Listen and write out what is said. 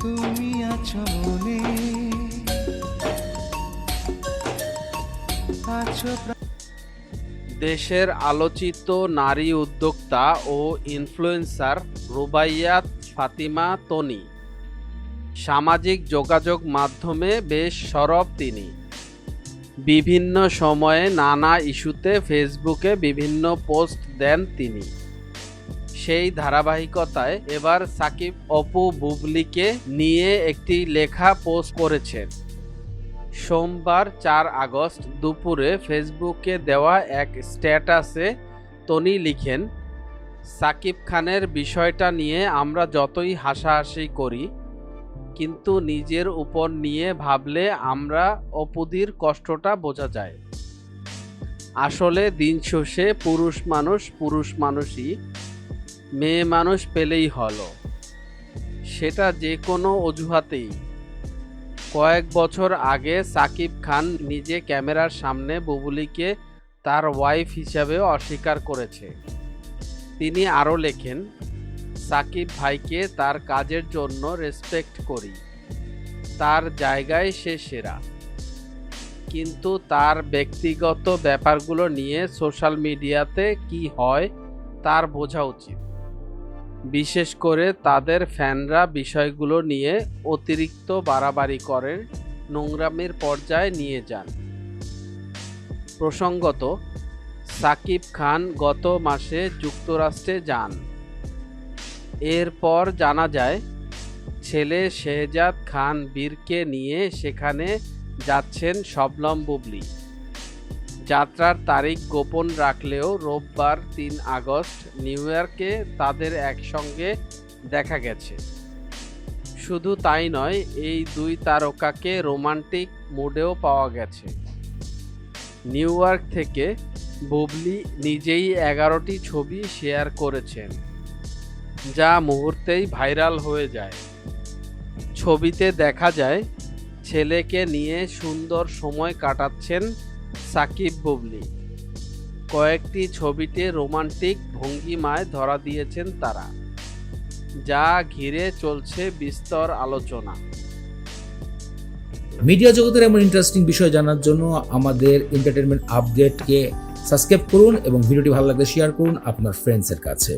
তুমি আছো মনে, আছো দেশের আলোচিত নারী উদ্যোক্তা ও ইনফ্লুয়েন্সার রুবাইয়াত ফাতিমা তনি। সামাজিক যোগাযোগ মাধ্যমে বেশ সরব তিনি। বিভিন্ন সময়ে নানা ইস্যুতে ফেসবুকে বিভিন্ন পোস্ট দেন তিনি। সেই ধারাবাহিকতায় এবার সাকিব অপু বুবলিকে নিয়ে একটি লেখা পোস্ট করেছেন। সোমবার ৪ আগস্ট দুপুরে ফেসবুকে দেওয়া এক স্ট্যাটাসে তনি লিখেন, সাকিব খানের বিষয়টা নিয়ে আমরা যতই হাসাহাসি করি, কিন্তু নিজের উপর নিয়ে ভাবলে আমরা অপুদির কষ্টটা বোঝা যায়। আসলে দিন শেষে পুরুষ মানুষই, মেয়ে মানুষ পেলেই হলো, সেটা যে কোনো অজুহাতেই। কয়েক বছর আগে সাকিব খান নিজে ক্যামেরার সামনে বুবলিকে তার ওয়াইফ হিসাবেও অস্বীকার করেছে। তিনি আরও লেখেন, সাকিব ভাইকে তার কাজের জন্য রেসপেক্ট করি, তার জায়গায় সে সেরা, কিন্তু তার ব্যক্তিগত ব্যাপারগুলো নিয়ে সোশ্যাল মিডিয়াতে কি হয় তার বোঝা উচিত। বিশেষ করে তাদের ফ্যানরা বিষয়গুলো নিয়ে অতিরিক্ত বাড়াবাড়ি করে নোংরামির পর্যায়ে নিয়ে যান। প্রসঙ্গত, সাকিব খান গত মাসে যুক্তরাষ্ট্রে যান। এরপর জানা যায়, ছেলে শেহজাদ খান বীরকে নিয়ে সেখানে যাচ্ছেন শবনম বুবলি। যাত্রার তারিখ গোপন রাখলেও রোববার ৩ আগস্ট নিউ ইয়র্কে তাদের একসঙ্গে দেখা গেছে। শুধু তাই নয়, এই দুই তারকাকে রোমান্টিক মুডেও পাওয়া গেছে। নিউ ইয়র্ক থেকে বুবলি নিজেই ১১টি ছবি শেয়ার করেছেন, যা মুহূর্তেই ভাইরাল হয়ে যায়। ছবিতে দেখা যায়, ছেলেকে নিয়ে সুন্দর সময় কাটাচ্ছেন সাকিব বুবলি। কয়েকটি ছবিতে রোমান্টিক ভঙ্গিমায় ধরা দিয়েছেন তারা, যা ঘিরে চলছে বিস্তর আলোচনা। মিডিয়া জগতের এমন ইন্টারেস্টিং বিষয় জানার জন্য আমাদের এন্টারটেনমেন্ট আপডেটকে সাবস্ক্রাইব করুন এবং ভিডিওটি ভালো লাগলে শেয়ার করুন আপনার ফ্রেন্ডসের কাছে।